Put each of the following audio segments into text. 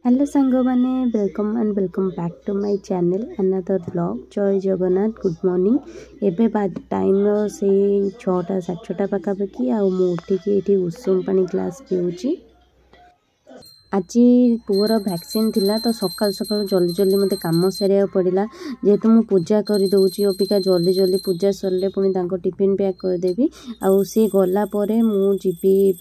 Hello सांग मैंने welcome and welcome back to my channel another blog. Jai Jagannath good morning. एवं time से 6टा 6:30 पाखापाखि आठिकी उषुम पानी ग्लास पीऊँगी। आज पुअर वैक्सीन थिला तो सकाल सकाल जल्दी जल्दी मत कम सारे पड़ा जेहेतु मु पूजा कर दौची अबिका जल्दी जल्दी पूजा सरले पुणी टिफिन पैक करदेवी आउ सी गलापर मुझी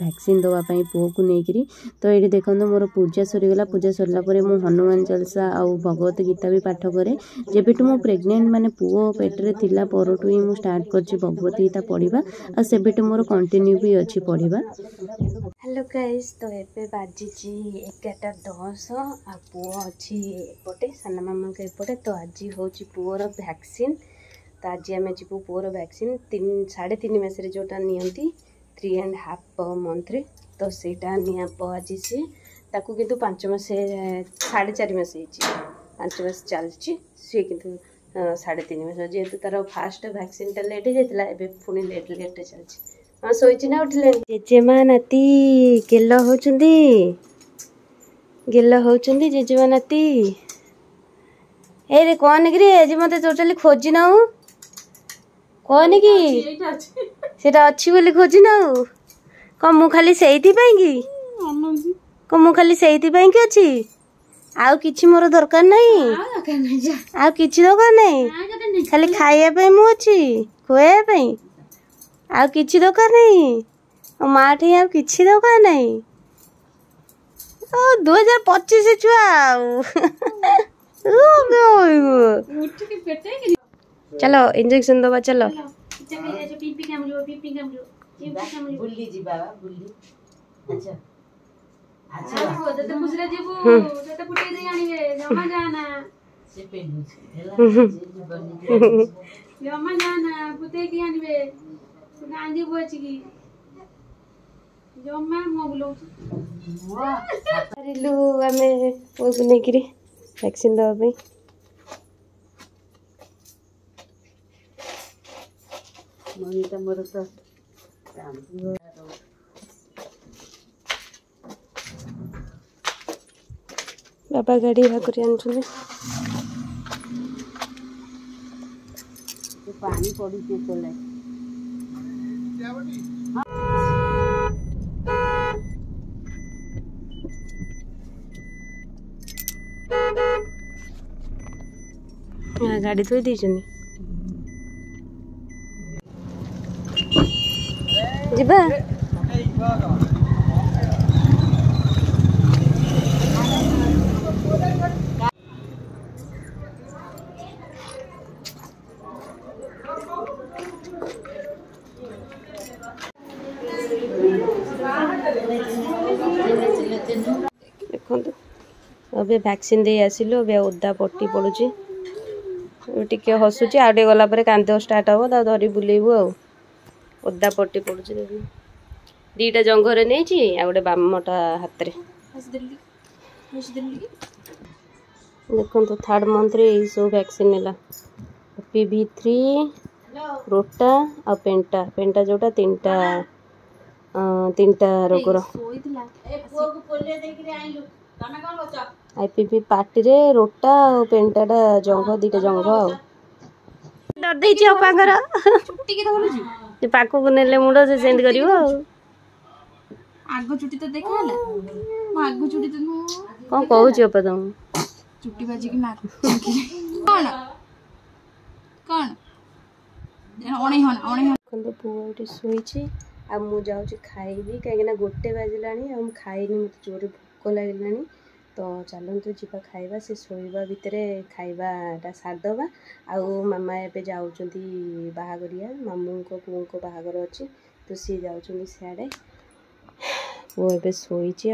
वैक्सीन दवाई पुओ को लेकरी। तो ये देखो मोर पूजा सरीगला। पूजा सरला मु हनुमान चालीसा आउ भगवत गीता भी पाठ करे। जेबेठू मु प्रेग्नेंट माने पुओ पेट्रे थिला परठू ही मु स्टार्ट करछि भगवत गीता पढ़िबा आ सेबेठू मोर कंटिन्यू भी अछि पढ़िबा। हेलो गाइस, तो एबे बाजिछि 11:10 आ पुओ अच्छी एपटे साना मामा के एपटे। तो आज हूँ पुओर वैक्सीन। तो आज आम जी पुओर वैक्सीन 3.5 मास जोटा नियंती 3.5 मंथ रे। तो सेटा नियाब आज सी ताकू किंतु 5 मास 4.5 मास 5 मास चलची सी किंतु 3.5 मास जेहेतु तार फास्ट वैक्सीन टा लेट जाता है पुणी लेट चलची। हाँ शोची ना उठिले जेजेमा नाती गेल होचंदी जेजेमा नाती। ए रे कौन कि आज मत टोटाली खोजी ना कौन कि सेटा अच्छी बोली खोजी ना कम मु खाली सेइथि पई कि कम मु खाली सेइथि पई कि अछि आउ किछि मोर दरकार नहीं आउ किछि दरकार नहीं खाली खाइया पई मु अछि खोया पई आउ किछि दरकार नहीं और माँ ठी आउ किछि दरकार नहीं। ओ 2025 छुआ चलो इंजेक्शन दबा चलो बुल्ली जी बाबा बुल्ली। अच्छा अच्छा तो खुसरे जीबू तो पुटे दे आनिबे जमा जाना से पेलु हेला जमा जाना पुटे की आनिबे गांधी बोची की जमा मो बोलो रिलु आमे ओ गुनेगिरी वैक्सीन दवा पे मनीता मोर तो बाबा गाड़ी भाकुरी आनुछुले पानी पड़ी के चले गाड़ी थोई दीचनी जिबा देखो अबे वैक्सीन दे आसिलु अबे ओदा पट्टी पड़ुची टिके हसुची आउटे गला पर कांद स्टार्ट हम ता धरी बुलेबू आ ओदा पट्टी पड़ुची देखो दीटा जंघरे नेची आ गोटे बामटा हाथ रे देखो तो 3rd मंथ रे ई सो वैक्सीन नेला PV3 रोटा आ पेंटा जोटा तीनटा रोगर IPV पार्टी रे रोटा और पेंटाटा जंघ दीटा जंघ आ डर देछि अपांगर छुट्टी के धरु जी से पाको को नेले मुंड से सेंड करिवो आगो छुट्टी तो देखा हला मो आगो छुट्टी तो कोन कहूची अपा तुम छुट्टी बाजी की मार कोन कोन ओणे तो पुओटी सोईची आ मु जाउची खाइबी काहेकि गोटे बाजिलानी हम खाइनी मते जोरे भूख लागिलानी। तो चलतु जीवा खाइबा से शोइबा भितरे खाइबाटा सारदबा आउ मामा एबे जाउचंती बाहागरिया मामू को पुओ को बाहागर अछि तो सी जाउचंती सियाडे वो एबे सोईची आ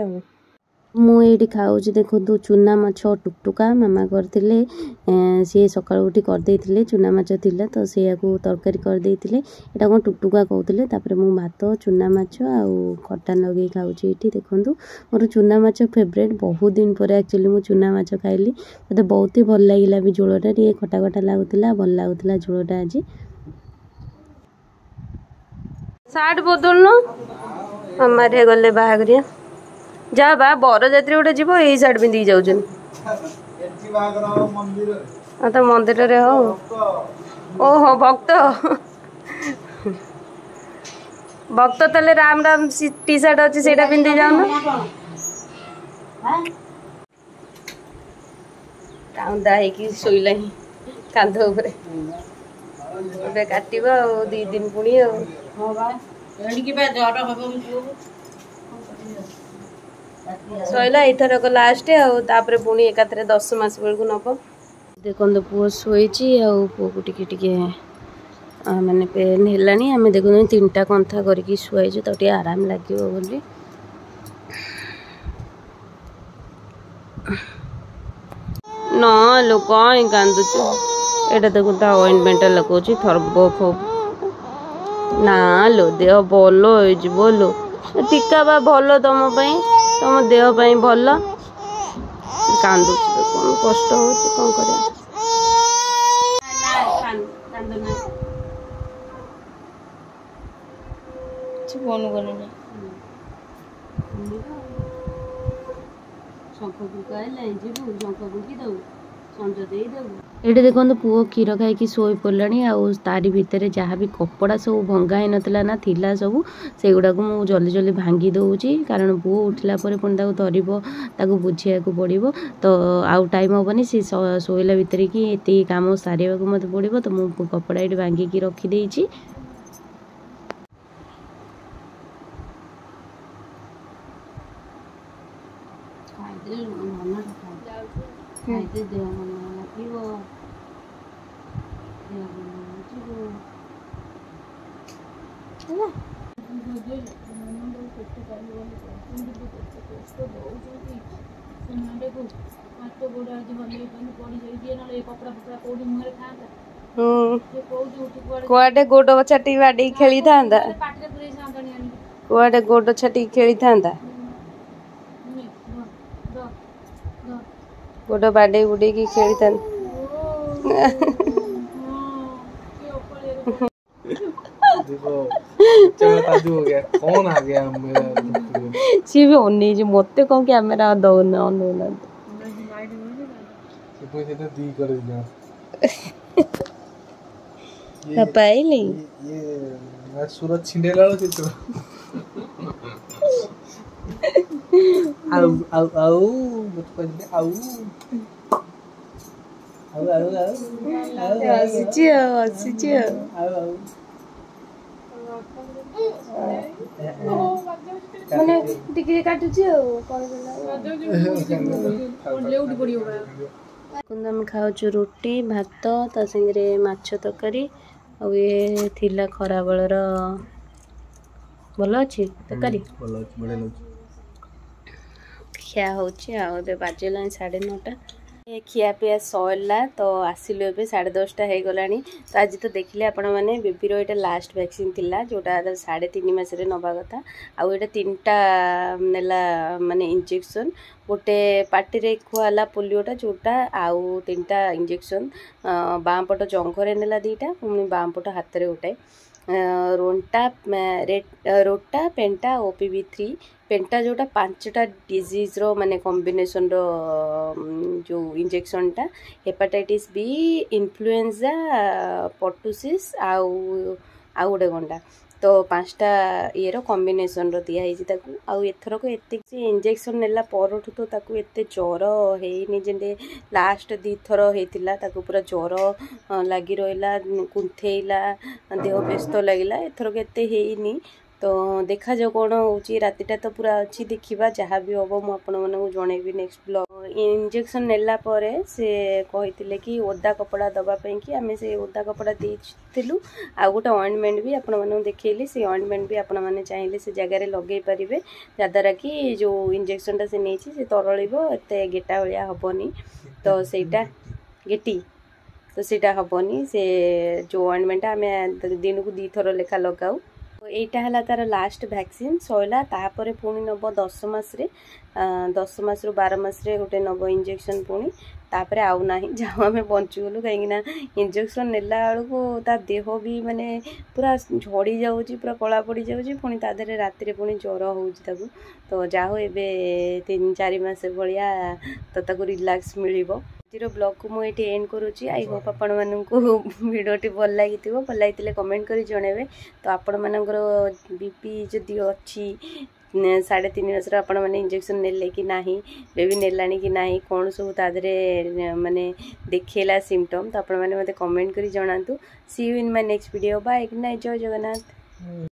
मु एठी खाउची देखो दो चुना माछ टुकटुका मामा करथिले सी सकाळ उठी कर देथिले चुना माछ थिला तो सेया को तरकारी कर देथिले एटा को टुकटुका कहउथिले तापर मु भात चुना माछ आ खट्टा लगे खाउची एठी देखंतु मोर चुना माछ फेवरेट बहुत दिन पर एक्चुअली मु चुना माछ खाइली मते बहुत ही भल लागिला भी झोलटा रे खट्टा खट्टा लागुथिला भल लागुथिला झोलटा आज साठ बदलनो मामा रे गले बाहागरिया जा बा बरजात्री गोटे जीव यही साइड पिंधिकी जाऊछन तो मंदिर रे हो ओहो भक्त भक्त ताले राम राम टी शर्ट अच्छी सेटा पिंधि जाऊन काउंदा है शोला कांध उपरे काटव 2 दिन पुणी सैला एथरक लास्ट आउे पुणी एकाथरे 10 मास बेलू नब देखो पुओ शोची पुओ को टिके माने पेन हेलानी आम देखो 3टा कंथा करके शुआईचु तो टे आराम लगे बोली ना लो कहीं कांदुचु एटा देखो ऑइंटमेंट लगौची थर्बो फोब ना लो देह भल हो टीका बा भल तुम तुम देह भल कांदुचु कौन कष्ट हो कौन कर ये देखो पुओ क्षीर खाई शोई पड़ा तारी भितर जहाँ भी कपड़ा सब भंगा ही नाला ना थिला सब से गुड़ाक मुझे जल्दी जल्दी भांगी दौची कारण पुओ उठला पुणी धरब बुझे पड़ो तो आउ टाइम हेनी सी शोला भितर कि ये कम सारे मत पड़ो तो मुझे कपड़ा ये भांगिकी रखीदे कुआडे गोड़ छाटी बाड़ी खेली था कुआडे गोड़ छाटी खेली था गोड़ बाडे बुड़े की खेली था कौन आ गया सी भी ओनी जी मत कौन कैमेरा दौना अनौना दी कर पाइली ये सूरज छिंडेला चित्र आउ मत कहले आउ हसीची माने टिके काटुची आम खाऊँ रुटी भात ता संगे माछ तरकारी आ ये थिला खरा बेलर भल अच्छी तरकारी खिया होबे बाजला 9:30 खिया पिया सरला तो आसिलु ए 10:30 हो गला तो आज तो देखिले आपण मैंने बेबीर ये लास्ट वैक्सीन थिला जोटा 3.5 मास नवा कथा आउ ये 3टा नेला माने इंजेक्शन गोटे पार्टी रे खुआला पोलियोटा जोटा आउ 3टा इंजेक्शन बाम पट जंघरे नेला 2टा पुणी बाम पट हाथ रे गोटाए रोटा पेंटा OPV3 पेंटा जोटा 5टा डिजीज रो माने कॉम्बिनेशन रो जो इंजेक्शन टा हेपाटाइटिस बी इन्फ्लुएंजा पर्टुसिस आउ गोटे गंडा तो 5टा ये कॉम्बिनेशन रो दिया आउ एथरक एत इंजेक्शन नेला परठू तो ताकू एते ज्वर हेनी जे लास्ट 2 थर होता ताकू पूरा ज्वर लगी रहा कुंथेला देह व्यस्त लगिला एथरक एते हेनी तो देखा जाओ कौन हो रातिटा तो पूरा अच्छी देखा जहाँ भी हम मुझे जनइबी नेक्स्ट ब्लॉग इंजेक्शन नेला परे से कहते कि ओदा कपड़ा दवापाई कि आम से ओदा कपड़ा देलु आ गोटे ऑइंटमेंट भी आपण मानू देखली से ऑइंटमेंट भी आपण मैंने चाहिए से जगह लगे पारे जद्वारा कि जो इंजेक्शन से नहीं से तरल एत गेटा भाया हेनी तो सेटा गेटी तो सेटा हेनी से जो ऑइंटमेंट आम दिन को 2 थर लेखा लगाऊ एटा हला तार लास्ट वैक्सीन सैला तापर पुणी नब 10 मास रे 10 मास रु 12 मास रे गोटे नब इंजेक्शन पुणी तापर आउ नाही जाओ आम बंचीगलु कहीं इंजेक्शन नेला बेलू ता देह भी माने पूरा झड़ी जाऊँगी पूरा कला पड़ी जाऊँगी पुणी ता देहरे राति पुणी ज्वर होता तो जाओ ए 3-4 मास भाया तो ताको रिलैक्स मिलिबो। आजर ब्लॉग को मुझे एंड करुच्ची। आई होप आपण मानू भिडटी भल लगी कमेंट कर जनइबे। तो आपण मानकर बीपी जदि अच्छी 3.5 वर्ष आपण मैंने इंजेक्शन नेले कि नाही बेबी नेलानी कि नाही कौन सब तादरे माने देखेला सिम्पटम तो आपण मैंने मते कमेंट करी जणातु। See you in my next video. Bye good night जय जगन्नाथ।